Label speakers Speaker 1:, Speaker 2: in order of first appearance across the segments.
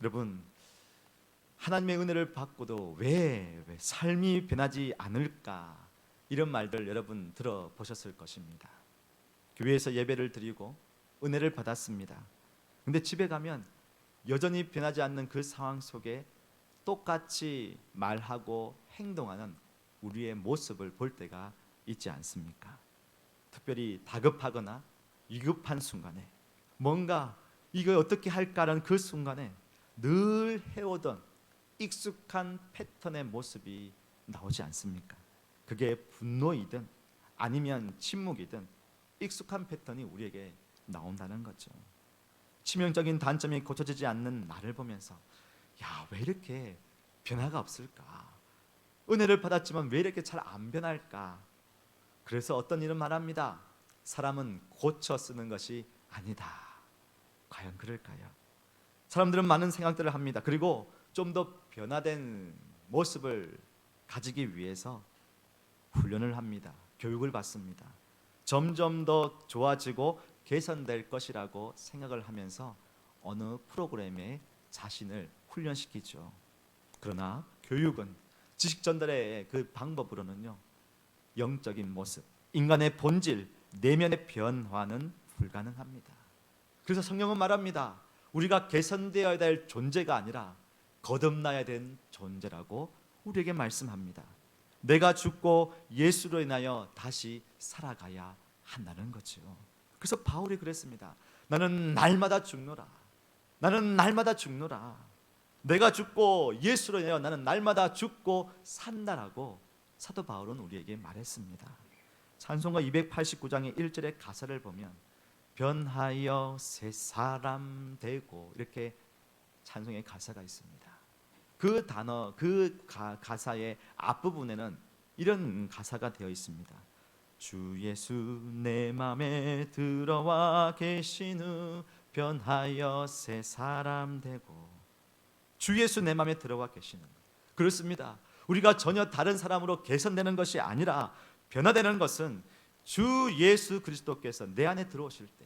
Speaker 1: 여러분, 하나님의 은혜를 받고도 왜 삶이 변하지 않을까, 이런 말들 여러분 들어보셨을 것입니다. 교회에서 예배를 드리고 은혜를 받았습니다. 근데 집에 가면 여전히 변하지 않는 그 상황 속에 똑같이 말하고 행동하는 우리의 모습을 볼 때가 있지 않습니까? 특별히 다급하거나 위급한 순간에, 뭔가 이거 어떻게 할까라는 그 순간에 늘 해오던 익숙한 패턴의 모습이 나오지 않습니까? 그게 분노이든 아니면 침묵이든 익숙한 패턴이 우리에게 나온다는 거죠. 치명적인 단점이 고쳐지지 않는 나를 보면서 왜 이렇게 변화가 없을까? 은혜를 받았지만 왜 이렇게 잘 안 변할까? 그래서 어떤 이는 말합니다. 사람은 고쳐 쓰는 것이 아니다. 과연 그럴까요? 사람들은 많은 생각들을 합니다. 그리고 좀 더 변화된 모습을 가지기 위해서 훈련을 합니다. 교육을 받습니다. 점점 더 좋아지고 개선될 것이라고 생각을 하면서 어느 프로그램에 자신을 훈련시키죠. 그러나 교육은, 지식 전달의 그 방법으로는요, 영적인 모습, 인간의 본질, 내면의 변화는 불가능합니다. 그래서 성경은 말합니다. 우리가 개선되어야 될 존재가 아니라 거듭나야 된 존재라고 우리에게 말씀합니다. 내가 죽고 예수로 인하여 다시 살아가야 한다는 거죠. 그래서 바울이 그랬습니다. 나는 날마다 죽노라. 나는 날마다 죽노라. 내가 죽고 예수로 인하여 나는 날마다 죽고 산다라고 사도 바울은 우리에게 말했습니다. 찬송가 289장의 1절의 가사를 보면 변하여 새 사람 되고, 이렇게 찬송의 가사가 있습니다. 그 단어, 그 가사의 앞부분에는 이런 가사가 되어 있습니다. 주 예수 내 맘에 들어와 계신 후 변하여 새 사람 되고. 주 예수 내 맘에 들어와 계시는 것, 그렇습니다. 우리가 전혀 다른 사람으로 개선되는 것이 아니라 변화되는 것은 주 예수 그리스도께서 내 안에 들어오실 때,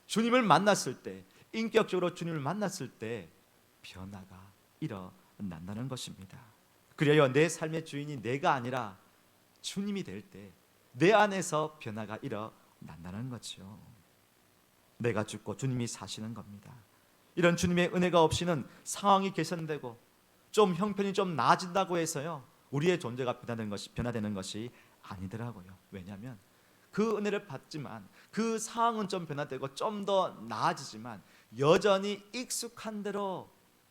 Speaker 1: 주님을 만났을 때, 인격적으로 주님을 만났을 때 변화가 일어난다는 것입니다. 그래야 내 삶의 주인이 내가 아니라 주님이 될 때 내 안에서 변화가 일어난다는 거죠. 내가 죽고 주님이 사시는 겁니다. 이런 주님의 은혜가 없이는 상황이 개선되고 좀 형편이 좀 나아진다고 해서요, 우리의 존재가 변화되는 것이 아니더라고요. 왜냐하면 그 은혜를 받지만 그 상황은 좀 변화되고 좀 더 나아지지만 여전히 익숙한 대로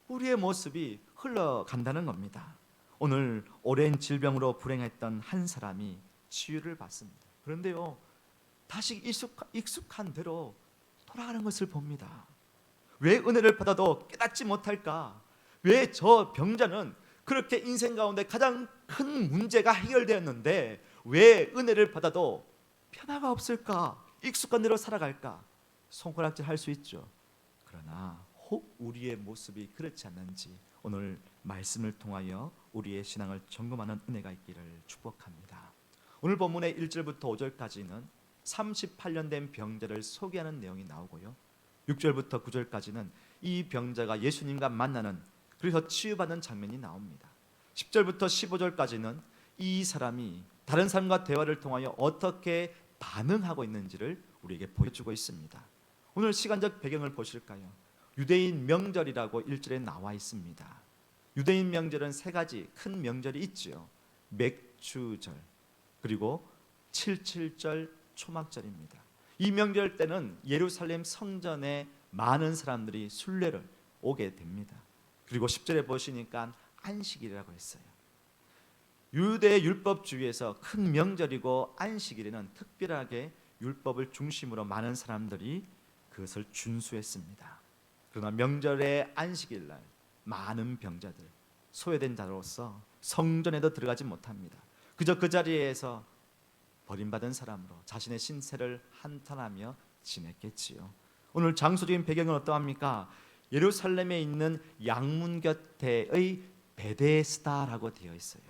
Speaker 1: 우리의 모습이 흘러간다는 겁니다. 오늘 오랜 질병으로 불행했던 한 사람이 치유를 받습니다. 그런데요, 다시 익숙한 대로 돌아가는 것을 봅니다. 왜 은혜를 받아도 깨닫지 못할까? 왜 저 병자는 그렇게 인생 가운데 가장 큰 문제가 해결되었는데 왜 은혜를 받아도 변화가 없을까? 익숙한 대로 살아갈까? 손가락질 할 수 있죠. 그러나 혹 우리의 모습이 그렇지 않는지 오늘 말씀을 통하여 우리의 신앙을 점검하는 은혜가 있기를 축복합니다. 오늘 본문의 1절부터 5절까지는 38년 된 병자를 소개하는 내용이 나오고요, 6절부터 9절까지는 이 병자가 예수님과 만나는, 그래서 치유받는 장면이 나옵니다. 10절부터 15절까지는 이 사람이 다른 사람과 대화를 통하여 어떻게 반응하고 있는지를 우리에게 보여주고 있습니다. 오늘 시간적 배경을 보실까요? 유대인 명절이라고 1절에 나와 있습니다. 유대인 명절은 세 가지 큰 명절이 있죠. 맥주절, 그리고 77절 초막절입니다. 이 명절 때는 예루살렘 성전에 많은 사람들이 순례를 오게 됩니다. 그리고 10절에 보시니까 안식일이라고 했어요. 유대 율법주의에서 큰 명절이고 안식일에는 특별하게 율법을 중심으로 많은 사람들이 그것을 준수했습니다. 그러나 명절의 안식일날 많은 병자들, 소외된 자로서 성전에도 들어가지 못합니다. 그저 그 자리에서 버림받은 사람으로 자신의 신세를 한탄하며 지냈겠지요. 오늘 장소적인 배경은 어떠합니까? 예루살렘에 있는 양문 곁에의 베데스다라고 되어 있어요.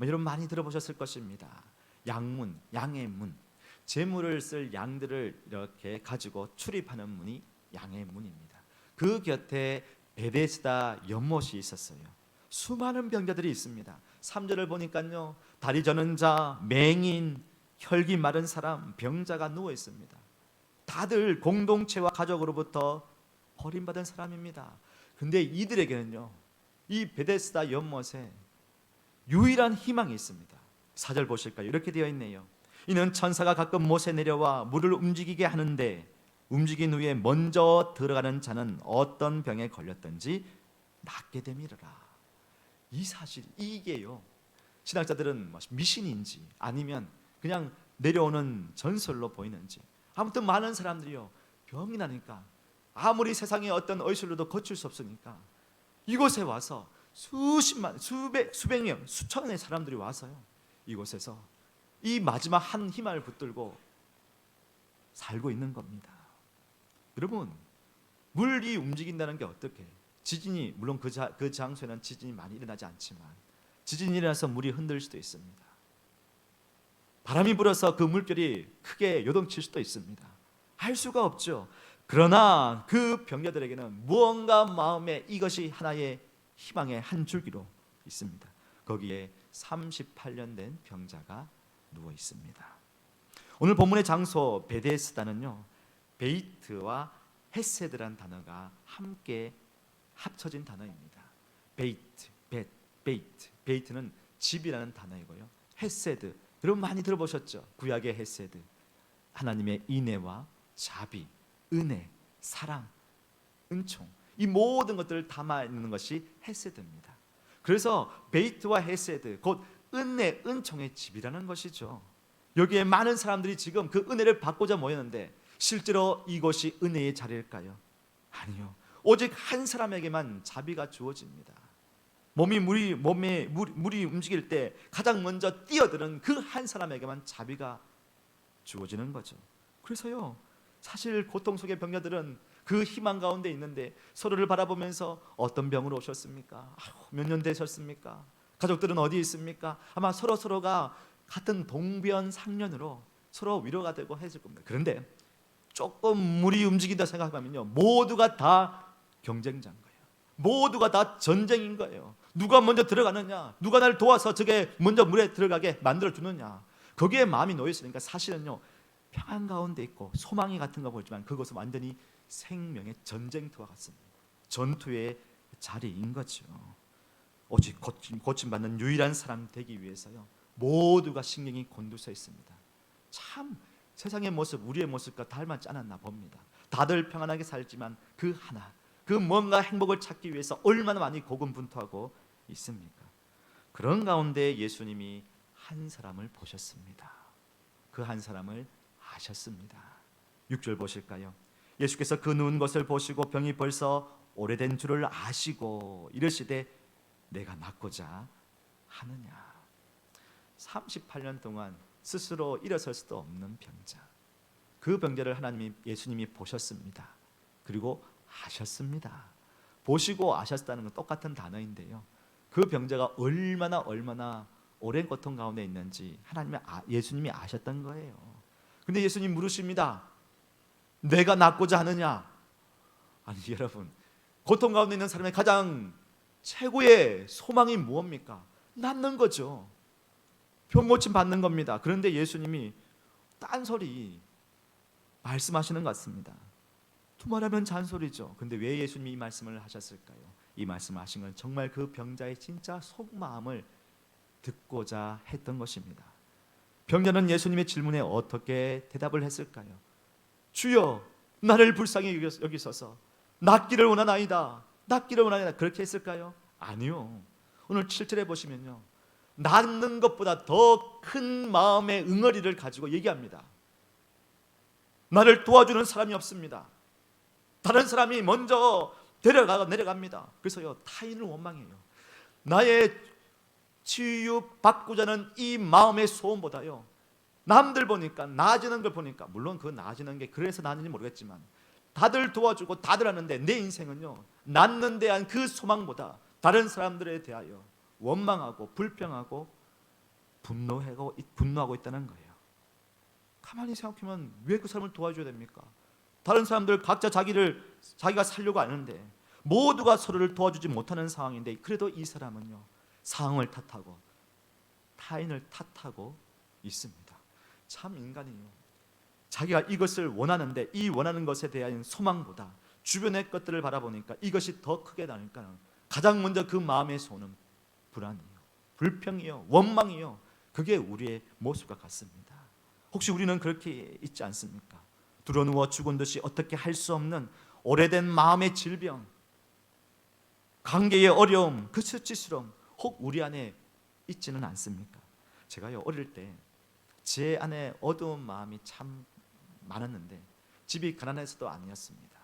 Speaker 1: 여러분 많이 들어보셨을 것입니다. 양문, 양의 문, 제물을 쓸 양들을 이렇게 가지고 출입하는 문이 양의 문입니다. 그 곁에 베데스다 연못이 있었어요. 수많은 병자들이 있습니다. 3절을 보니까요, 다리 저는 자, 맹인, 혈기 마른 사람, 병자가 누워 있습니다. 다들 공동체와 가족으로부터 버림받은 사람입니다. 근데 이들에게는요, 이 베데스다 연못에 유일한 희망이 있습니다. 4절 보실까요? 이렇게 되어 있네요. 이는 천사가 가끔 못에 내려와 물을 움직이게 하는데 움직인 후에 먼저 들어가는 자는 어떤 병에 걸렸든지 낫게 됨이라. 이 사실, 이게요, 신학자들은 미신인지 아니면 그냥 내려오는 전설로 보이는지, 아무튼 많은 사람들이요, 병이 나니까 아무리 세상에 어떤 의술로도 거칠 수 없으니까 이곳에 와서 수십만, 수백 명, 수천의 사람들이 와서요, 이곳에서 이 마지막 한 희망을 붙들고 살고 있는 겁니다. 여러분, 물이 움직인다는 게 어떻게? 지진이, 물론 그 장소에는 지진이 많이 일어나지 않지만 지진이 일어나서 물이 흔들릴 수도 있습니다. 바람이 불어서 그 물결이 크게 요동칠 수도 있습니다. 알 수가 없죠. 그러나 그 병자들에게는 무언가 마음에 이것이 하나의 희망의 한 줄기로 있습니다. 거기에 38년 된 병자가 누워 있습니다. 오늘 본문의 장소 베데스다는요, 베이트와 헤세드란 단어가 함께 합쳐진 단어입니다. 베이트는 집이라는 단어이고요, 헤세드, 여러분 많이 들어보셨죠? 구약의 헤세드, 하나님의 인애와 자비, 은혜, 사랑, 은총, 이 모든 것들을 담아 있는 것이 헤세드입니다. 그래서 베이트와 헤세드, 곧 은혜, 은총의 집이라는 것이죠. 여기에 많은 사람들이 지금 그 은혜를 받고자 모였는데 실제로 이곳이 은혜의 자리일까요? 아니요. 오직 한 사람에게만 자비가 주어집니다. 몸에 물이 움직일 때 가장 먼저 뛰어드는 그 한 사람에게만 자비가 주어지는 거죠. 그래서요, 사실 고통 속의 병자들은 그 희망 가운데 있는데 서로를 바라보면서 어떤 병으로 오셨습니까? 몇 년 되셨습니까? 가족들은 어디 있습니까? 아마 서로가 같은 동변상련으로 서로 위로가 되고 해줄 겁니다. 그런데 조금 물이 움직인다 생각하면요, 모두가 다 경쟁자인 거예요. 모두가 다 전쟁인 거예요. 누가 먼저 들어가느냐, 누가 날 도와서 저게 먼저 물에 들어가게 만들어 주느냐, 거기에 마음이 놓여 있으니까 사실은요, 평안 가운데 있고 소망이 같은 거 보지만 그것은 완전히 생명의 전쟁터와 같습니다. 전투의 자리인 거죠. 오직 고침받는 유일한 사람 되기 위해서요, 모두가 신경이 곤두서 있습니다. 참 세상의 모습, 우리의 모습과 닮았지 않았나 봅니다. 다들 평안하게 살지만 그 하나, 그 뭔가 행복을 찾기 위해서 얼마나 많이 고군분투하고 있습니까? 그런 가운데 예수님이 한 사람을 보셨습니다. 그 한 사람을 아셨습니다. 6절 보실까요? 예수께서 그 누운 것을 보시고 병이 벌써 오래된 줄을 아시고 이르시되 내가 낫고자 하느냐. 38년 동안 스스로 일어설 수도 없는 병자, 그 병자를 예수님이 보셨습니다. 그리고 아셨습니다. 보시고 아셨다는 건 똑같은 단어인데요, 그 병자가 얼마나 오랜 고통 가운데 있는지 예수님이 아셨던 거예요. 근데 예수님 물으십니다. 내가 낫고자 하느냐? 아니 여러분, 고통 가운데 있는 사람의 가장 최고의 소망이 무엇입니까? 낫는 거죠. 병 고침 받는 겁니다. 그런데 예수님이 딴소리 말씀하시는 것 같습니다. 두말하면 잔소리죠. 근데 왜 예수님이 이 말씀을 하셨을까요? 이 말씀을 하신 건 정말 그 병자의 진짜 속마음을 듣고자 했던 것입니다. 병자는 예수님의 질문에 어떻게 대답을 했을까요? 주여, 나를 불쌍히 여기소서, 낫기를 원하나이다, 낫기를 원하나이다, 그렇게 했을까요? 아니요. 오늘 7절에 보시면요, 낫는 것보다 더 큰 마음의 응어리를 가지고 얘기합니다. 나를 도와주는 사람이 없습니다. 다른 사람이 먼저 내려갑니다. 그래서요, 타인을 원망해요. 나의 치유 받고자 하는 이 마음의 소원보다요, 남들 보니까 나아지는 걸 보니까, 물론 그 나아지는 게 그래서 나는지 모르겠지만 다들 도와주고 다들 하는데 내 인생은요, 낫는 대한 그 소망보다 다른 사람들에 대하여 원망하고 불평하고 분노하고 있다는 거예요. 가만히 생각하면 왜 그 사람을 도와줘야 됩니까? 다른 사람들 각자 자기가 살려고 하는데 모두가 서로를 도와주지 못하는 상황인데 그래도 이 사람은요 상황을 탓하고 타인을 탓하고 있습니다. 참 인간이요, 자기가 이것을 원하는데 이 원하는 것에 대한 소망보다 주변의 것들을 바라보니까 이것이 더 크게 나니까 가장 먼저 그 마음에서 오는 불안이요, 불평이요, 원망이요, 그게 우리의 모습과 같습니다. 혹시 우리는 그렇게 있지 않습니까? 드러누워 죽은 듯이 어떻게 할 수 없는 오래된 마음의 질병, 관계의 어려움, 그 수치스러움 혹 우리 안에 있지는 않습니까? 제가요 어릴 때 제 안에 어두운 마음이 참 많았는데 집이 가난해서도 아니었습니다.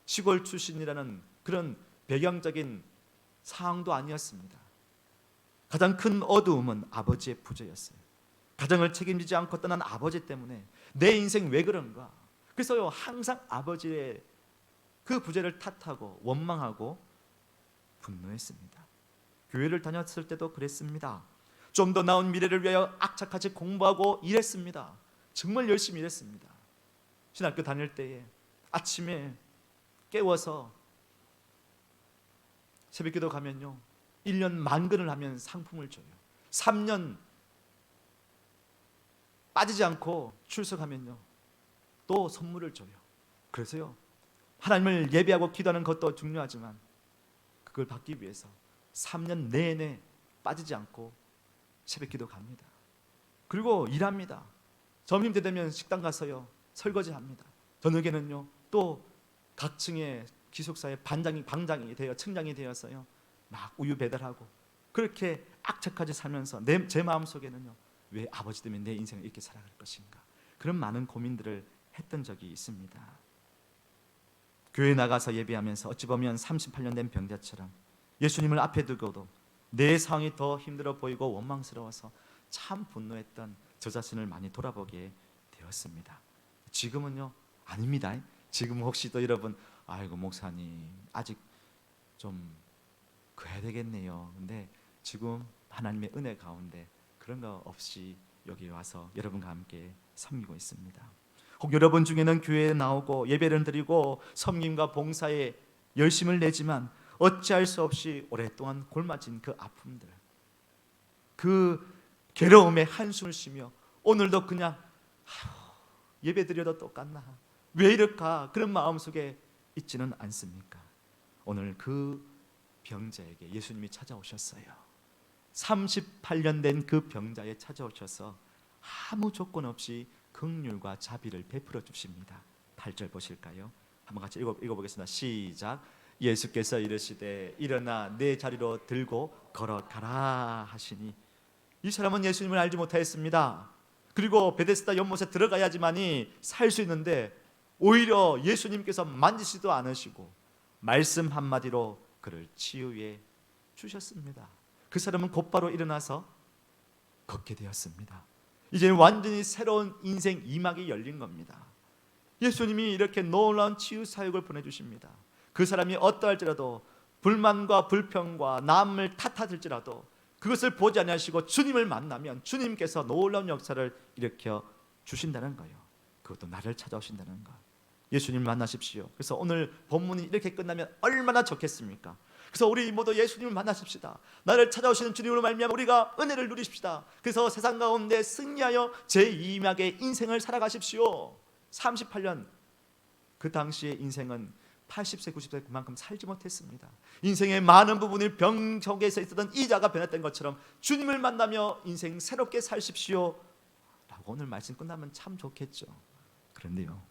Speaker 1: 시골 출신이라는 그런 배경적인 상황도 아니었습니다. 가장 큰 어두움은 아버지의 부재였어요. 가정을 책임지지 않고 떠난 아버지 때문에 내 인생 왜 그런가? 그래서요 항상 아버지의 그 부재를 탓하고 원망하고 분노했습니다. 교회를 다녔을 때도 그랬습니다. 좀 더 나은 미래를 위하여 악착같이 공부하고 일했습니다. 정말 열심히 일했습니다. 신학교 다닐 때에 아침에 깨워서 새벽기도 가면요 1년 만근을 하면 상품을 줘요. 3년 빠지지 않고 출석하면요 또 선물을 줘요. 그래서요 하나님을 예배하고 기도하는 것도 중요하지만 그걸 받기 위해서 3년 내내 빠지지 않고 새벽기도 갑니다. 그리고 일합니다. 점심 때 되면 식당 가서요 설거지합니다. 저녁에는요 또 각 층의 기숙사의 방장이 되어 청장이 되어서요 막 우유 배달하고 그렇게 악착같이 살면서 제 마음속에는요 왜 아버지 때문에 내 인생을 이렇게 살아갈 것인가, 그런 많은 고민들을 했던 적이 있습니다. 교회 나가서 예배하면서 어찌 보면 38년 된 병자처럼 예수님을 앞에 두고도 내 상황이 더 힘들어 보이고 원망스러워서 참 분노했던 저 자신을 많이 돌아보게 되었습니다. 지금은요 아닙니다. 지금 혹시 또 여러분 아이고 목사님 아직 좀 그래야 되겠네요. 근데 지금 하나님의 은혜 가운데 그런 거 없이 여기 와서 여러분과 함께 섬기고 있습니다. 혹 여러분 중에는 교회에 나오고 예배를 드리고 섬김과 봉사에 열심을 내지만 어찌할 수 없이 오랫동안 골맞은 그 아픔들, 그 괴로움에 한숨을 쉬며 오늘도 그냥 예배 드려도 똑같나, 왜 이럴까, 그런 마음속에 있지는 않습니까? 오늘 그 병자에게 예수님이 찾아오셨어요. 38년 된 그 병자에 찾아오셔서 아무 조건 없이 긍휼과 자비를 베풀어 주십니다. 8절 보실까요? 한번 같이 읽어보겠습니다. 시작. 예수께서 이르시되 일어나 내 자리로 들고 걸어가라 하시니, 이 사람은 예수님을 알지 못하였습니다. 그리고 베데스다 연못에 들어가야지만이 살 수 있는데 오히려 예수님께서 만지지도 않으시고 말씀 한마디로 그를 치유해 주셨습니다. 그 사람은 곧바로 일어나서 걷게 되었습니다. 이제 완전히 새로운 인생 2막이 열린 겁니다. 예수님이 이렇게 놀라운 치유 사역을 보내주십니다. 그 사람이 어떠할지라도 불만과 불평과 남을 탓하실지라도 그것을 보지 않으시고 주님을 만나면 주님께서 놀라운 역사를 일으켜 주신다는 거예요. 그것도 나를 찾아오신다는 거. 예수님 만나십시오. 그래서 오늘 본문이 이렇게 끝나면 얼마나 좋겠습니까? 그래서 우리 모두 예수님을 만나십시다. 나를 찾아오시는 주님으로 말미암아 우리가 은혜를 누리십시다. 그래서 세상 가운데 승리하여 제2막의 인생을 살아가십시오. 38년, 그 당시의 인생은 80세, 90세 그만큼 살지 못했습니다. 인생의 많은 부분이 병 속에서 있었던 이자가 변했던 것처럼 주님을 만나며 인생 새롭게 사십시오 라고 오늘 말씀 끝나면 참 좋겠죠. 그런데요,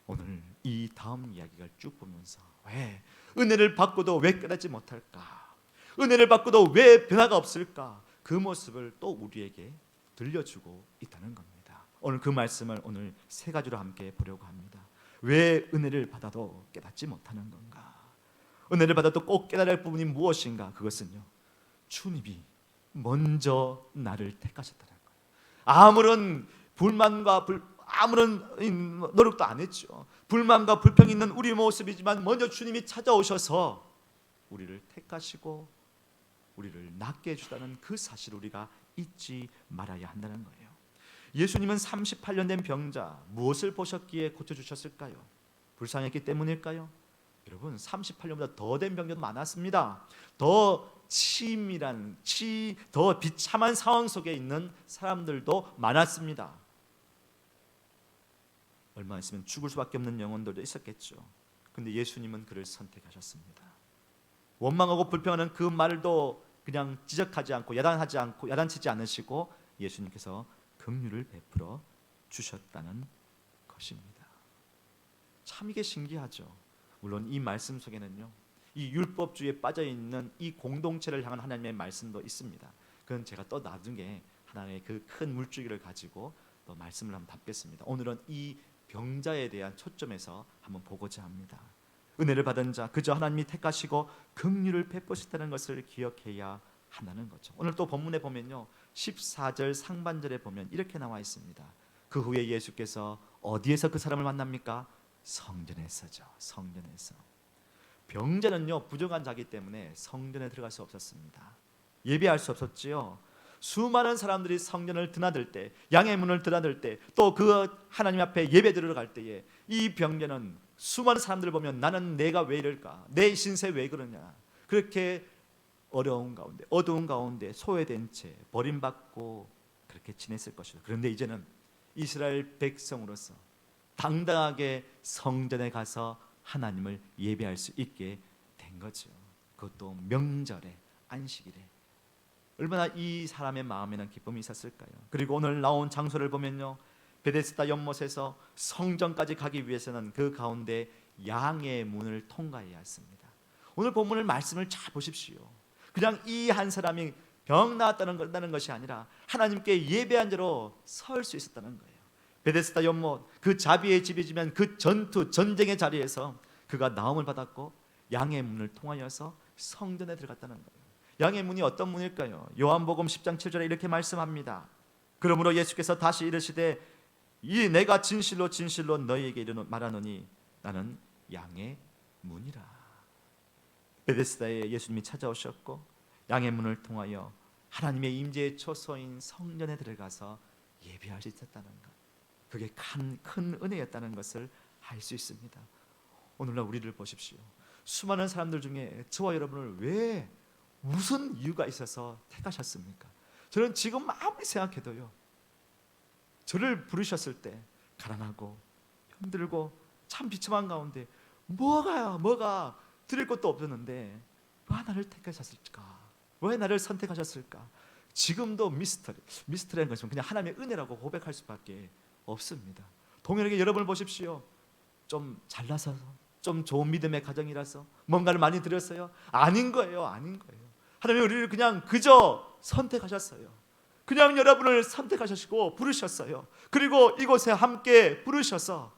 Speaker 1: 오늘 이 다음 이야기를 쭉 보면서 왜 은혜를 받고도 왜 깨닫지 못할까, 은혜를 받고도 왜 변화가 없을까, 그 모습을 또 우리에게 들려주고 있다는 겁니다. 오늘 그 말씀을 오늘 세 가지로 함께 보려고 합니다. 왜 은혜를 받아도 깨닫지 못하는 건가? 은혜를 받아도 꼭 깨달을 할 부분이 무엇인가? 그것은요, 주님이 먼저 나를 택하셨다는 거예요. 아무런 불만과 아무런 노력도 안 했죠. 불만과 불평이 있는 우리 모습이지만 먼저 주님이 찾아오셔서 우리를 택하시고 우리를 낫게 해주다는 그 사실을 우리가 잊지 말아야 한다는 거예요. 예수님은 38년 된 병자 무엇을 보셨기에 고쳐주셨을까요? 불쌍했기 때문일까요? 여러분 38년보다 더 된 병자도 많았습니다. 더 치밀한 더 비참한 상황 속에 있는 사람들도 많았습니다. 얼마 있으면 죽을 수밖에 없는 영혼들도 있었겠죠. 근데 예수님은 그를 선택하셨습니다. 원망하고 불평하는 그 말도 그냥 지적하지 않고 야단치지 않으시고 예수님께서 긍휼을 베풀어 주셨다는 것입니다. 참 이게 신기하죠. 물론 이 말씀 속에는요, 이 율법주의에 빠져 있는 이 공동체를 향한 하나님의 말씀도 있습니다. 그건 제가 또 나중에 하나님의 그 큰 물줄기를 가지고 또 말씀을 한번 담겠습니다. 오늘은 이 병자에 대한 초점에서 한번 보고자 합니다. 은혜를 받은 자, 그저 하나님이 택하시고 긍휼을 베푸셨다는 것을 기억해야 한다는 거죠. 오늘 또 본문에 보면요, 14절 상반절에 보면 이렇게 나와 있습니다. 그 후에 예수께서 어디에서 그 사람을 만납니까? 성전에서죠. 성전에서. 병자는요, 부정한 자기 때문에 성전에 들어갈 수 없었습니다. 예배할 수 없었지요. 수많은 사람들이 성전을 드나들 때, 양의 문을 드나들 때, 또 그 하나님 앞에 예배 드리러 갈 때에 이 병자는 수많은 사람들을 보면 나는 내가 왜 이럴까? 내 신세 왜 그러냐? 그렇게 어려운 가운데, 어두운 가운데 소외된 채 버림받고 그렇게 지냈을 것이죠. 그런데 이제는 이스라엘 백성으로서 당당하게 성전에 가서 하나님을 예배할 수 있게 된 거죠. 그것도 명절에, 안식일에. 얼마나 이 사람의 마음에는 기쁨이 있었을까요? 그리고 오늘 나온 장소를 보면요, 베데스다 연못에서 성전까지 가기 위해서는 그 가운데 양의 문을 통과해야 했습니다. 오늘 본문을 말씀을 잘 보십시오. 그냥 이 한 사람이 병 나았다는 것이 아니라 하나님께 예배한 자로 설 수 있었다는 거예요. 베데스다 연못, 그 자비의 집이지만 그 전쟁의 자리에서 그가 나음을 받았고 양의 문을 통하여서 성전에 들어갔다는 거예요. 양의 문이 어떤 문일까요? 요한복음 10장 7절에 이렇게 말씀합니다. 그러므로 예수께서 다시 이르시되 이 내가 진실로 진실로 너희에게 말하노니 나는 양의 문이라. 베데스다에 예수님이 찾아오셨고 양의 문을 통하여 하나님의 임재의 초소인 성전에 들어가서 예배할 수 있었다는 것, 그게 큰 은혜였다는 것을 알 수 있습니다. 오늘날 우리를 보십시오. 수많은 사람들 중에 저와 여러분을 왜 무슨 이유가 있어서 택하셨습니까? 저는 지금 아무리 생각해도요, 저를 부르셨을 때 가난하고 힘들고 참 비참한 가운데 뭐가 드릴 것도 없었는데 왜 나를 택하셨을까? 왜 나를 선택하셨을까? 지금도 미스터리한 것은 그냥 하나님의 은혜라고 고백할 수밖에 없습니다. 동일하게 여러분을 보십시오. 좀 잘나서, 좀 좋은 믿음의 가정이라서 뭔가를 많이 드렸어요? 아닌 거예요. 하나님이 우리를 그냥 그저 선택하셨어요. 그냥 여러분을 선택하시고 부르셨어요. 그리고 이곳에 함께 부르셔서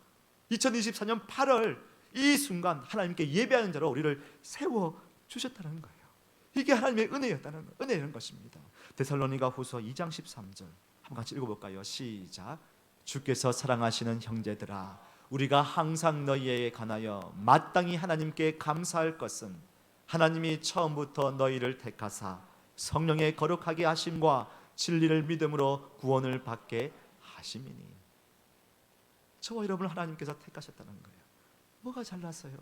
Speaker 1: 2024년 8월 이 순간 하나님께 예배하는 자로 우리를 세워 주셨다는 거예요. 이게 하나님의 은혜는 것입니다. 데살로니가 후서 2장 13절 한번 같이 읽어볼까요? 시작. 주께서 사랑하시는 형제들아, 우리가 항상 너희에게 관하여 마땅히 하나님께 감사할 것은 하나님이 처음부터 너희를 택하사 성령의 거룩하게 하심과 진리를 믿음으로 구원을 받게 하심이니. 저와 여러분을 하나님께서 택하셨다는 거예요. 뭐가 잘났어요?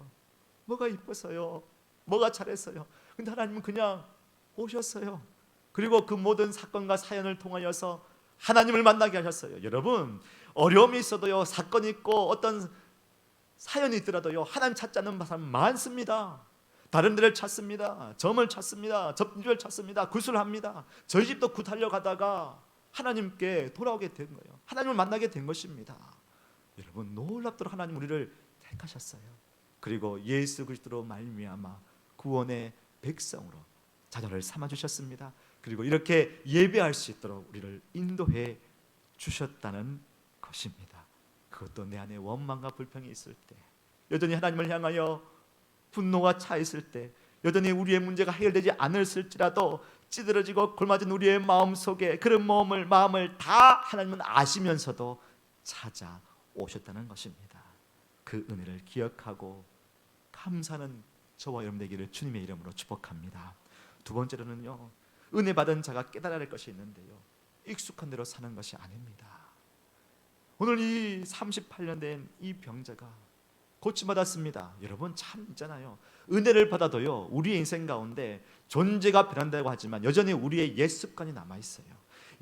Speaker 1: 뭐가 이뻤어요? 뭐가 잘했어요? 근데 하나님은 그냥 오셨어요. 그리고 그 모든 사건과 사연을 통하여서 하나님을 만나게 하셨어요. 여러분, 어려움이 있어도요, 사건이 있고 어떤 사연이 있더라도요, 하나님 찾지 않는 사람 많습니다. 다른 데를 찾습니다. 점을 찾습니다. 접주를 찾습니다. 굿을 합니다. 저희 집도 굿하려 가다가 하나님께 돌아오게 된 거예요. 하나님을 만나게 된 것입니다. 여러분, 놀랍도록 하나님 우리를 택하셨어요. 그리고 예수 그리스도로 말미암아 구원의 백성으로 자녀를 삼아 주셨습니다. 그리고 이렇게 예배할 수 있도록 우리를 인도해 주셨다는 것입니다. 그것도 내 안에 원망과 불평이 있을 때, 여전히 하나님을 향하여 분노가 차 있을 때, 여전히 우리의 문제가 해결되지 않았을지라도 찌들어지고 골맞은 우리의 마음속에 그런 마음을 다 하나님은 아시면서도 찾아오셨다는 것입니다. 그 은혜를 기억하고 감사하는 저와 여러분 되기를 주님의 이름으로 축복합니다. 두 번째로는요, 은혜 받은 자가 깨달아야 할 것이 있는데요, 익숙한 대로 사는 것이 아닙니다. 오늘 이 38년 된 이 병자가 고침받았습니다. 여러분 참 있잖아요. 은혜를 받아도요, 우리의 인생 가운데 존재가 변한다고 하지만 여전히 우리의 옛 습관이 남아 있어요.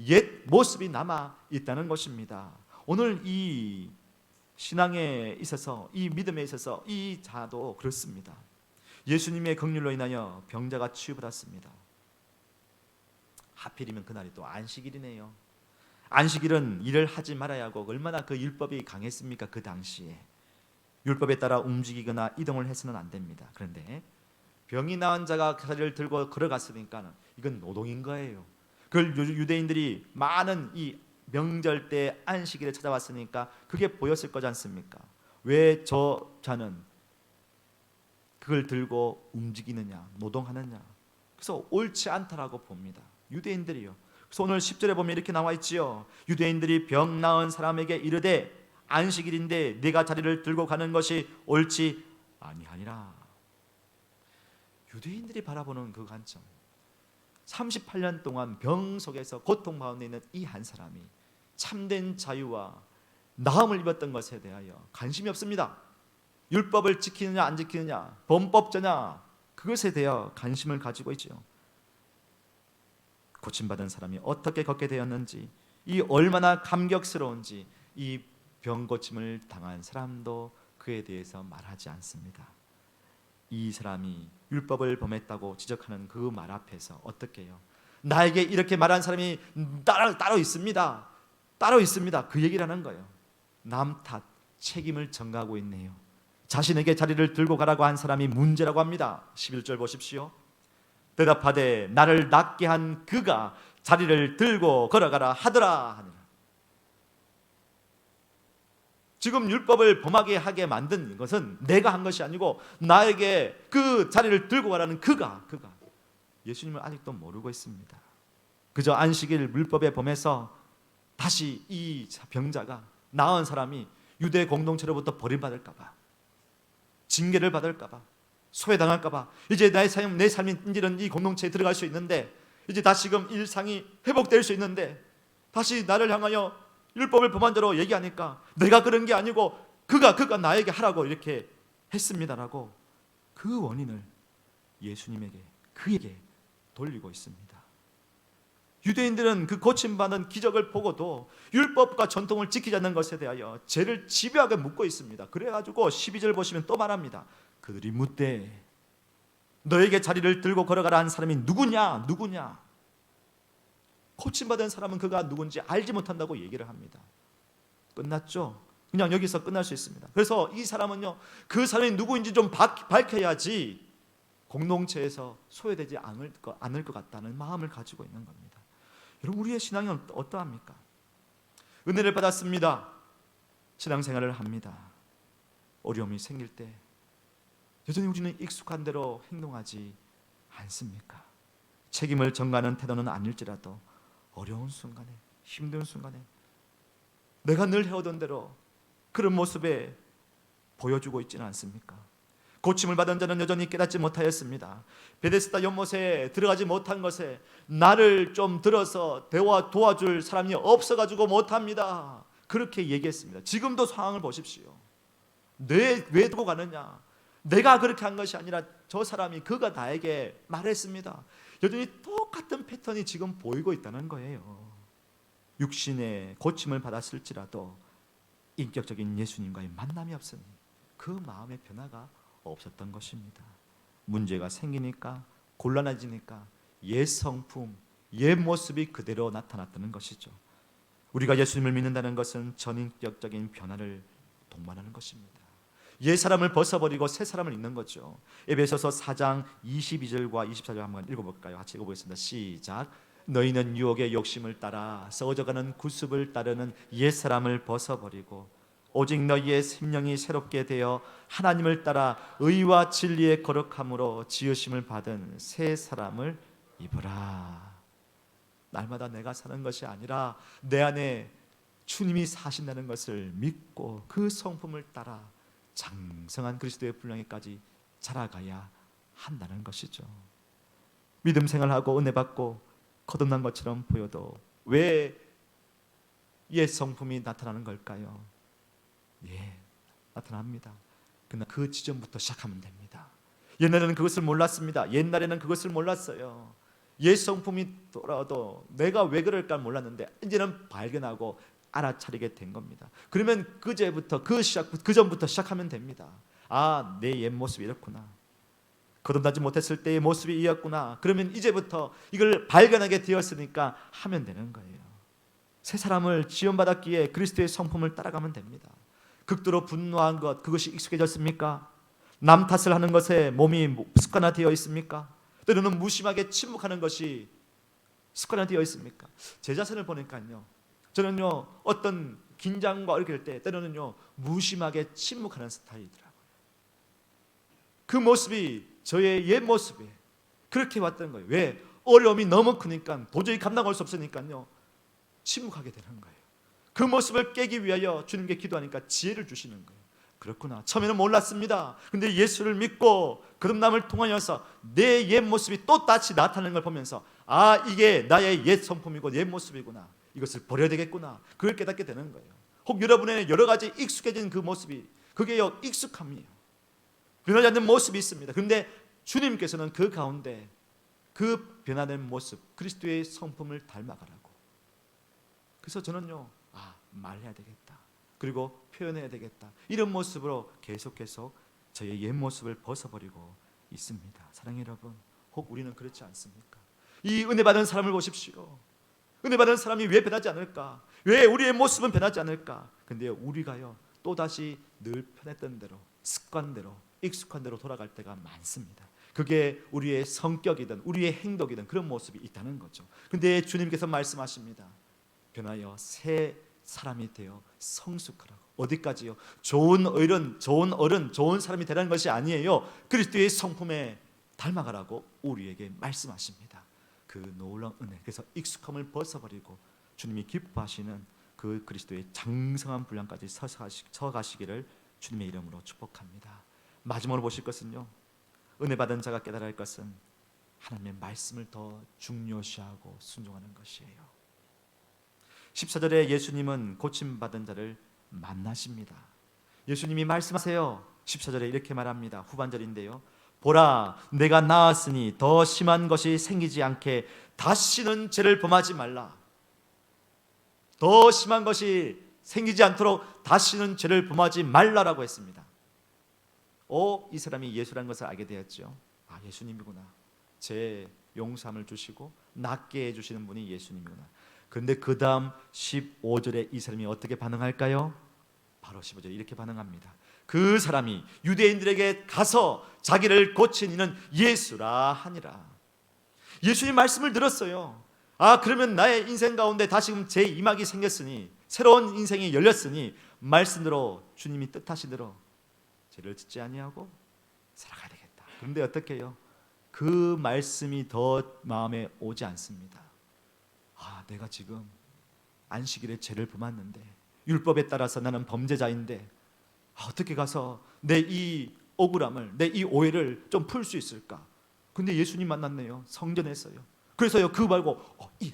Speaker 1: 옛 모습이 남아 있다는 것입니다. 오늘 이 신앙에 있어서, 이 믿음에 있어서 이 자도 그렇습니다. 예수님의 긍휼로 인하여 병자가 치유받았습니다. 하필이면 그날이 또 안식일이네요. 안식일은 일을 하지 말아야 하고 얼마나 그 율법이 강했습니까? 그 당시에 율법에 따라 움직이거나 이동을 해서는 안 됩니다. 그런데 병이 나은 자가 자리를 들고 걸어갔으니까 이건 노동인 거예요. 그걸 유대인들이 많은 이 명절 때 안식일에 찾아왔으니까 그게 보였을 거지 않습니까? 왜 저 자는 그걸 들고 움직이느냐, 노동하느냐. 그래서 옳지 않다라고 봅니다. 유대인들이요. 그래서 오늘 10절에 보면 이렇게 나와 있지요. 유대인들이 병 나은 사람에게 이르되 안식일인데 네가 자리를 들고 가는 것이 옳지 아니하니라. 유대인들이 바라보는 그 관점, 38년 동안 병 속에서 고통 가운데 있는 이 한 사람이 참된 자유와 나음을 입었던 것에 대하여 관심이 없습니다. 율법을 지키느냐 안 지키느냐, 범법자냐, 그것에 대하여 관심을 가지고 있죠. 고침받은 사람이 어떻게 걷게 되었는지, 이 얼마나 감격스러운지 이 병고침을 당한 사람도 그에 대해서 말하지 않습니다. 이 사람이 율법을 범했다고 지적하는 그 말 앞에서 어떻게 해요? 나에게 이렇게 말한 사람이 따로 있습니다. 따로 있습니다. 그 얘기를 하는 거예요. 남 탓, 책임을 전가하고 있네요. 자신에게 자리를 들고 가라고 한 사람이 문제라고 합니다. 11절 보십시오. 대답하되 나를 낫게 한 그가 자리를 들고 걸어가라 하더라 하니라. 지금 율법을 범하게 하게 만든 것은 내가 한 것이 아니고 나에게 그 자리를 들고 가라는 그가 예수님을 아직도 모르고 있습니다. 그저 안식일 율법에 범해서 다시 이 병자가, 나은 사람이 유대 공동체로부터 버림받을까 봐, 징계를 받을까 봐, 소외당할까 봐, 이제 내 삶이 이제는 이 공동체에 들어갈 수 있는데, 이제 다시금 일상이 회복될 수 있는데 다시 나를 향하여 율법을 범한 자로 얘기하니까 내가 그런 게 아니고 그가 나에게 하라고 이렇게 했습니다라고 그 원인을 예수님에게, 그에게 돌리고 있습니다. 유대인들은 그 고침받은 기적을 보고도 율법과 전통을 지키지 않는 것에 대하여 죄를 집요하게 묻고 있습니다. 그래가지고 12절 보시면 또 말합니다. 그들이 묻되 너에게 자리를 들고 걸어가라 한 사람이 누구냐? 고침받은 사람은 그가 누군지 알지 못한다고 얘기를 합니다. 끝났죠? 그냥 여기서 끝날 수 있습니다. 그래서 이 사람은요, 그 사람이 누구인지 좀 밝혀야지 공동체에서 소외되지 않을 것 같다는 마음을 가지고 있는 겁니다. 여러분, 우리의 신앙이 어떠합니까? 은혜를 받았습니다. 신앙생활을 합니다. 어려움이 생길 때 여전히 우리는 익숙한 대로 행동하지 않습니까? 책임을 전가하는 태도는 아닐지라도 어려운 순간에, 힘든 순간에 내가 늘 해오던 대로 그런 모습에 보여주고 있지는 않습니까? 고침을 받은 자는 여전히 깨닫지 못하였습니다. 베데스다 연못에 들어가지 못한 것에 나를 좀 들어서 도와줄 사람이 없어가지고 못합니다. 그렇게 얘기했습니다. 지금도 상황을 보십시오. 왜 두고 가느냐? 내가 그렇게 한 것이 아니라 저 사람이, 그가 나에게 말했습니다. 여전히 똑같은 패턴이 지금 보이고 있다는 거예요. 육신의 고침을 받았을지라도 인격적인 예수님과의 만남이 없으니 그 마음의 변화가 없었던 것입니다. 문제가 생기니까, 곤란해지니까 옛 성품, 옛 모습이 그대로 나타났다는 것이죠. 우리가 예수님을 믿는다는 것은 전인격적인 변화를 동반하는 것입니다. 옛 사람을 벗어버리고 새 사람을 입는 거죠. 에베소서 4장 22절과 24절 한번 읽어볼까요? 같이 읽어보겠습니다. 시작. 너희는 유혹의 욕심을 따라 썩어져가는 구습을 따르는 옛 사람을 벗어버리고 오직 너희의 심령이 새롭게 되어 하나님을 따라 의와 진리의 거룩함으로 지으심을 받은 새 사람을 입으라. 날마다 내가 사는 것이 아니라 내 안에 주님이 사신다는 것을 믿고 그 성품을 따라 장성한 그리스도의 분량에까지 자라가야 한다는 것이죠. 믿음 생활하고 은혜 받고 거듭난 것처럼 보여도 왜 옛 성품이 나타나는 걸까요? 예, 나타납니다. 그러나 그 지점부터 시작하면 됩니다. 옛날에는 그것을 몰랐습니다. 옛날에는 그것을 몰랐어요. 옛 성품이 돌아도 내가 왜 그럴까 몰랐는데 이제는 발견하고 알아차리게 된 겁니다. 그러면 그제부터 그 전부터 시작하면 됩니다. 아, 내 옛 모습이 이렇구나. 거듭나지 못했을 때의 모습이 이었구나. 그러면 이제부터 이걸 발견하게 되었으니까 하면 되는 거예요. 새 사람을 지원받았기에 그리스도의 성품을 따라가면 됩니다. 극도로 분노한 것, 그것이 익숙해졌습니까? 남 탓을 하는 것에 몸이 습관화되어 있습니까? 때로는 무심하게 침묵하는 것이 습관화되어 있습니까? 제 자신을 보니까요, 저는요 어떤 긴장과 어려울 때 때로는요 무심하게 침묵하는 스타일이더라고요. 그 모습이 저의 옛 모습이에요. 그렇게 왔던 거예요. 왜? 어려움이 너무 크니까 도저히 감당할 수 없으니까요 침묵하게 되는 거예요. 그 모습을 깨기 위하여 주님께 기도하니까 지혜를 주시는 거예요. 그렇구나. 처음에는 몰랐습니다. 근데 예수를 믿고 거듭남을 통하여서 내 옛 모습이 또 다시 나타나는 걸 보면서 아, 이게 나의 옛 성품이고 옛 모습이구나. 이것을 버려야 되겠구나. 그걸 깨닫게 되는 거예요. 혹 여러분의 여러 가지 익숙해진 그 모습이 그게요 익숙함이에요. 변하지 않는 모습이 있습니다. 그런데 주님께서는 그 가운데 그 변화된 모습 그리스도의 성품을 닮아가라고. 그래서 저는요 말해야 되겠다. 그리고 표현해야 되겠다. 이런 모습으로 계속 저의 옛 모습을 벗어버리고 있습니다. 사랑하는 여러분, 혹 우리는 그렇지 않습니까? 이 은혜 받은 사람을 보십시오. 은혜 받은 사람이 왜 변하지 않을까? 왜 우리의 모습은 변하지 않을까? 근데 우리가요 또다시 늘 편했던 대로 습관대로 익숙한 대로 돌아갈 때가 많습니다. 그게 우리의 성격이든 우리의 행동이든 그런 모습이 있다는 거죠. 근데 주님께서 말씀하십니다. 변하여 새 사람이 되어 성숙하라고. 어디까지요? 좋은 어른, 좋은 사람이 되라는 것이 아니에요. 그리스도의 성품에 닮아가라고 우리에게 말씀하십니다. 그 놀라운 은혜. 그래서 익숙함을 벗어버리고 주님이 기뻐하시는 그 그리스도의 장성한 분량까지 서가시기를 주님의 이름으로 축복합니다. 마지막으로 보실 것은요, 은혜 받은 자가 깨달아야 할 것은 하나님의 말씀을 더 중요시하고 순종하는 것이에요. 14절에 예수님은 고침받은 자를 만나십니다. 예수님이 말씀하세요. 14절에 이렇게 말합니다. 후반절인데요, 보라, 내가 나았으니 더 심한 것이 생기지 않게 다시는 죄를 범하지 말라. 더 심한 것이 생기지 않도록 다시는 죄를 범하지 말라라고 했습니다. 이 사람이 예수라는 것을 알게 되었죠. 아, 예수님이구나. 제 용서함을 주시고 낫게 해주시는 분이 예수님이구나. 그런데 그 다음 15절에 이 사람이 어떻게 반응할까요? 바로 15절에 이렇게 반응합니다. 그 사람이 유대인들에게 가서 자기를 고친 이는 예수라 하니라. 예수님 말씀을 들었어요. 아, 그러면 나의 인생 가운데 다시금 제2막이 생겼으니, 새로운 인생이 열렸으니 말씀대로 주님이 뜻하신 대로 죄를 짓지 아니하고 살아가야 되겠다. 그런데 어떻게 해요? 그 말씀이 더 마음에 오지 않습니다. 아, 내가 지금 안식일에 죄를 범했는데, 율법에 따라서 나는 범죄자인데, 어떻게 가서 내 이 억울함을, 내 이 오해를 좀 풀 수 있을까? 근데 예수님 만났네요. 성전에서요. 그래서요, 그거 말고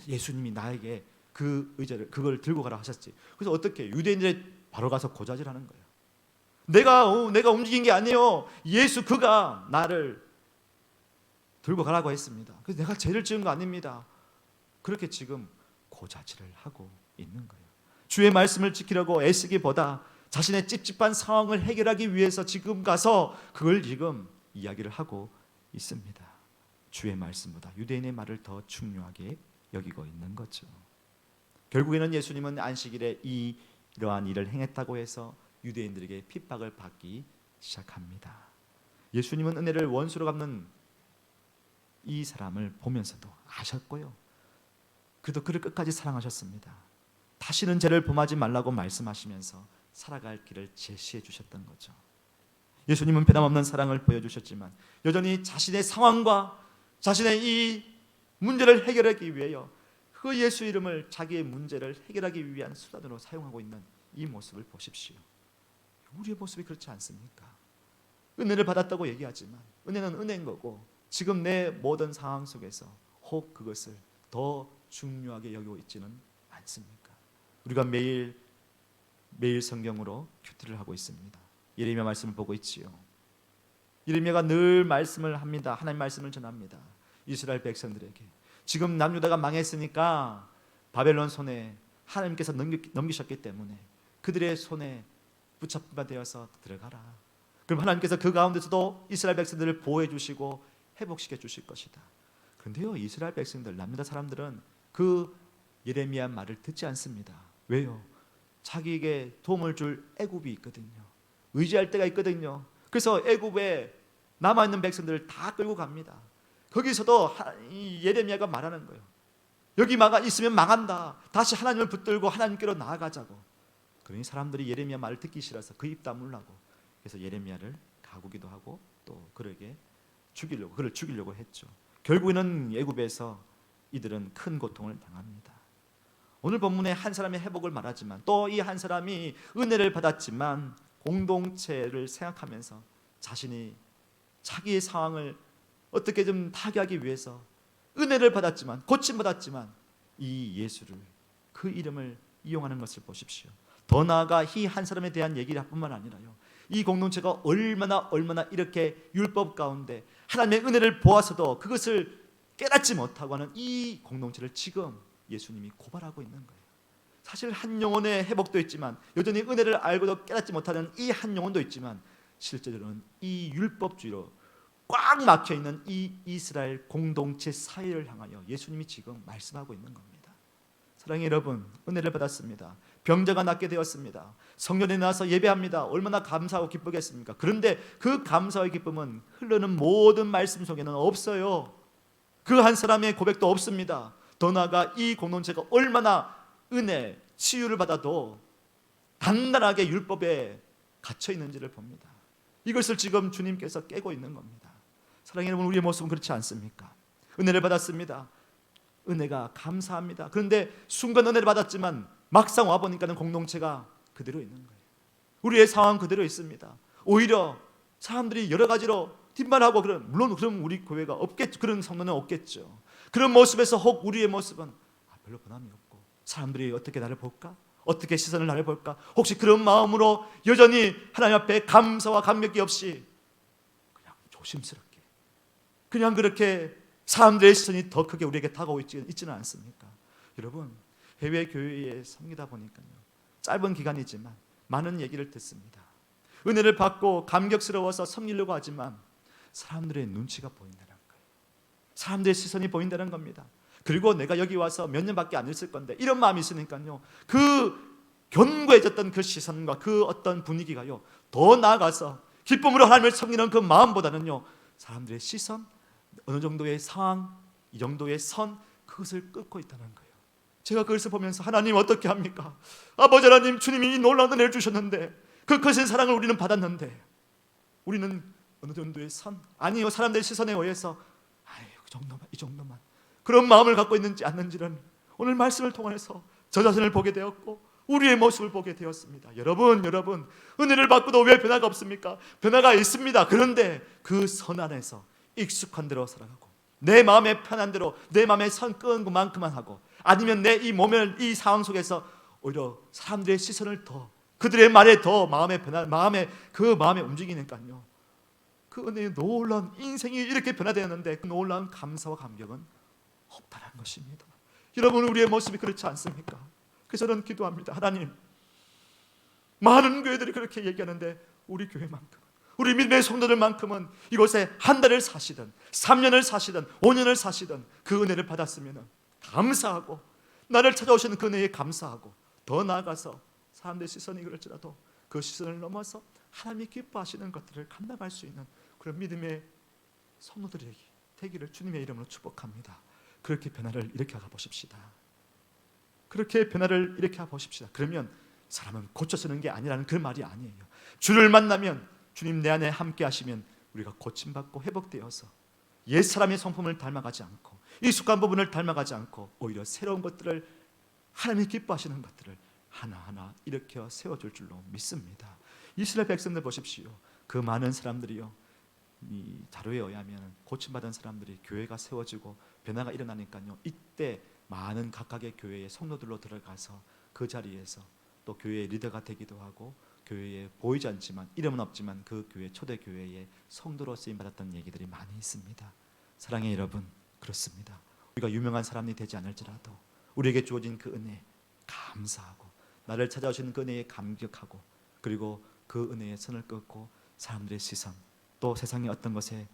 Speaker 1: 예수님이 나에게 그 의자를, 그걸 들고 가라 하셨지. 그래서 어떻게 유대인들이 바로 가서 고자질하는 거예요. 내가 움직인 게 아니에요. 예수 그가 나를 들고 가라고 했습니다. 그래서 내가 죄를 지은 거 아닙니다. 그렇게 지금 고자질을 하고 있는 거예요. 주의 말씀을 지키려고 애쓰기보다 자신의 찝찝한 상황을 해결하기 위해서 지금 가서 그걸 지금 이야기를 하고 있습니다. 주의 말씀보다 유대인의 말을 더 중요하게 여기고 있는 거죠. 결국에는 예수님은 안식일에 이러한 일을 행했다고 해서 유대인들에게 핍박을 받기 시작합니다. 예수님은 은혜를 원수로 갚는 이 사람을 보면서도 아셨고요, 그래도 그를 끝까지 사랑하셨습니다. 다시는 죄를 범하지 말라고 말씀하시면서 살아갈 길을 제시해 주셨던 거죠. 예수님은 변함없는 사랑을 보여주셨지만 여전히 자신의 상황과 자신의 이 문제를 해결하기 위하여 그 예수 이름을 자기의 문제를 해결하기 위한 수단으로 사용하고 있는 이 모습을 보십시오. 우리의 모습이 그렇지 않습니까? 은혜를 받았다고 얘기하지만 은혜는 은혜인 거고, 지금 내 모든 상황 속에서 혹 그것을 더 중요하게 여기고 있지는 않습니까? 우리가 매일 성경으로 큐티를 하고 있습니다. 예레미야 말씀을 보고 있지요. 예레미야가 늘 말씀을 합니다. 하나님 말씀을 전합니다. 이스라엘 백성들에게 지금 남유다가 망했으니까 바벨론 손에 하나님께서 넘기셨기 때문에 그들의 손에 붙잡히게 되어서 들어가라. 그럼 하나님께서 그 가운데서도 이스라엘 백성들을 보호해 주시고 회복시켜 주실 것이다. 그런데요, 이스라엘 백성들, 남유다 사람들은 그 예레미야 말을 듣지 않습니다. 왜요? 자기에게 도움을 줄 애굽이 있거든요. 의지할 때가 있거든요. 그래서 애굽에 남아있는 백성들을 다 끌고 갑니다. 거기서도 이 예레미야가 말하는 거예요. 여기 있으면 망한다. 다시 하나님을 붙들고 하나님께로 나아가자고. 그러니 사람들이 예레미야 말을 듣기 싫어서 그 입 다물라고. 그래서 예레미야를 가두기도 하고 또 그를 죽이려고 했죠. 결국에는 애굽에서 이들은 큰 고통을 당합니다. 오늘 본문에 한 사람의 회복을 말하지만 또 이 한 사람이 은혜를 받았지만 공동체를 생각하면서 자기의 상황을 어떻게 좀 타개하기 위해서 은혜를 받았지만 고침받았지만 이 예수를, 그 이름을 이용하는 것을 보십시오. 더 나아가 이 한 사람에 대한 얘기를 뿐만 아니라요, 이 공동체가 얼마나 이렇게 율법 가운데 하나님의 은혜를 보아서도 그것을 깨닫지 못하고 하는 이 공동체를 지금 예수님이 고발하고 있는 거예요. 사실 한 영혼의 회복도 있지만 여전히 은혜를 알고도 깨닫지 못하는 이 한 영혼도 있지만 실제로는 이 율법주의로 꽉 막혀있는 이 이스라엘 공동체 사회를 향하여 예수님이 지금 말씀하고 있는 겁니다. 사랑의 여러분, 은혜를 받았습니다. 병자가 낫게 되었습니다. 성전에 나와서 예배합니다. 얼마나 감사하고 기쁘겠습니까? 그런데 그 감사의 기쁨은 흐르는 모든 말씀 속에는 없어요. 그 한 사람의 고백도 없습니다. 더 나아가 이 공동체가 얼마나 은혜, 치유를 받아도 단단하게 율법에 갇혀 있는지를 봅니다. 이것을 지금 주님께서 깨고 있는 겁니다. 사랑하는 여러분, 우리의 모습은 그렇지 않습니까? 은혜를 받았습니다. 은혜가 감사합니다. 그런데 순간 은혜를 받았지만 막상 와보니까는 공동체가 그대로 있는 거예요. 우리의 상황 그대로 있습니다. 오히려 사람들이 여러 가지로 뒷말하고 물론 그럼 우리 교회가 없겠죠. 그런 성도는 없겠죠. 그런 모습에서 혹 우리의 모습은 별로 변함이 없고 사람들이 어떻게 나를 볼까? 어떻게 시선을 나를 볼까? 혹시 그런 마음으로 여전히 하나님 앞에 감사와 감격이 없이 그냥 조심스럽게 그냥 그렇게 사람들의 시선이 더 크게 우리에게 다가오고 있지는 않습니까? 여러분, 해외 교회에 섬기다 보니까요, 짧은 기간이지만 많은 얘기를 듣습니다. 은혜를 받고 감격스러워서 섬기려고 하지만 사람들의 눈치가 보인다는 거예요. 사람들의 시선이 보인다는 겁니다. 그리고 내가 여기 와서 몇 년밖에 안 있을 건데 이런 마음이 있으니까요, 그 견고해졌던 그 시선과 그 어떤 분위기가요, 더 나아가서 기쁨으로 하나님을 섬기는 그 마음보다는요, 사람들의 시선, 어느 정도의 상황, 이 정도의 선, 그것을 끊고 있다는 거예요. 제가 그것을 보면서 하나님 어떻게 합니까? 아버지 하나님, 주님이 이 놀라운 은혜를 주셨는데 그 크신 사랑을 우리는 받았는데 우리는 어느 정도의 선, 아니요, 사람들의 시선에 의해서 그 정도만, 이 정도만, 그런 마음을 갖고 있는지 않는지는 오늘 말씀을 통해서 저 자신을 보게 되었고 우리의 모습을 보게 되었습니다. 여러분, 은혜를 받고도 왜 변화가 없습니까? 변화가 있습니다. 그런데 그 선 안에서 익숙한 대로 살아가고 내 마음에 편한 대로 내 마음에 선 끄는 것만큼만 하고, 아니면 내 이 몸을 이 상황 속에서 오히려 사람들의 시선을 더, 그들의 말에 더 마음에 움직이니까요, 그 은혜의 놀라운 인생이 이렇게 변화되었는데 그 놀라운 감사와 감격은 없다는 것입니다. 여러분, 우리의 모습이 그렇지 않습니까? 그래서 저는 기도합니다. 하나님, 많은 교회들이 그렇게 얘기하는데 우리 교회만큼, 우리 믿음의 성도들만큼은 이곳에 한 달을 사시든 3년을 사시든 5년을 사시든 그 은혜를 받았으면 감사하고, 나를 찾아오시는 그 은혜에 감사하고, 더 나아가서 사람들의 시선이 그럴지라도 그 시선을 넘어서 하나님이 기뻐하시는 것들을 감당할 수 있는 그런 믿음의 성도들이 되기를 주님의 이름으로 축복합니다. 그렇게 변화를 일으켜 보십시다. 그렇게 변화를 일으켜 보십시다. 그러면 사람은 고쳐지는 게 아니라는 그 말이 아니에요. 주를 만나면, 주님 내 안에 함께 하시면 우리가 고침받고 회복되어서 옛 사람의 성품을 닮아가지 않고 익숙한 부분을 닮아가지 않고 오히려 새로운 것들을, 하나님이 기뻐하시는 것들을 하나하나 일으켜 세워줄 줄로 믿습니다. 이스라엘 백성들 보십시오. 그 많은 사람들이요, 이 자료에 의하면 고침받은 사람들이 교회가 세워지고 변화가 일어나니까요, 이때 많은 각각의 교회의 성도들로 들어가서 그 자리에서 또 교회의 리더가 되기도 하고 교회에 보이지 않지만 이름은 없지만 그 교회 초대 교회의 성도로 쓰임 받았던 얘기들이 많이 있습니다. 사랑의 여러분, 그렇습니다. 우리가 유명한 사람이 되지 않을지라도 우리에게 주어진 그 은혜 감사하고 나를 찾아오신 그 은혜에 감격하고 그리고 그 은혜에 선을 긋고 사람들의 시선 또 세상의 어떤 것에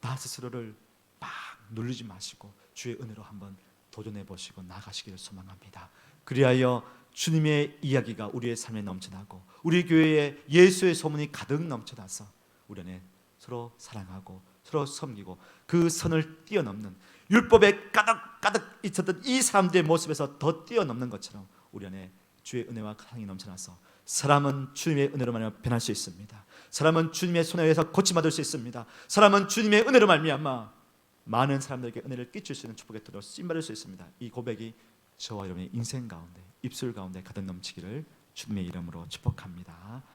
Speaker 1: 나 스스로를 막 누르지 마시고 주의 은혜로 한번 도전해 보시고 나가시기를 소망합니다. 그리하여 주님의 이야기가 우리의 삶에 넘쳐나고 우리 교회에 예수의 소문이 가득 넘쳐나서 우리 안에 서로 사랑하고 서로 섬기고 그 선을 뛰어넘는 율법에 가득 있었던 이 사람들의 모습에서 더 뛰어넘는 것처럼 우리 안에 주의 은혜와 사랑이 넘쳐나서 사람은 주님의 은혜로 말미암아 변할 수 있습니다. 사람은 주님의 손에 의해서 고침받을 수 있습니다. 사람은 주님의 은혜로 말미암아 많은 사람들에게 은혜를 끼칠 수 있는 축복의 도로 쓰임받을 수 있습니다. 이 고백이 저와 여러분의 인생 가운데 입술 가운데 가득 넘치기를 주님의 이름으로 축복합니다.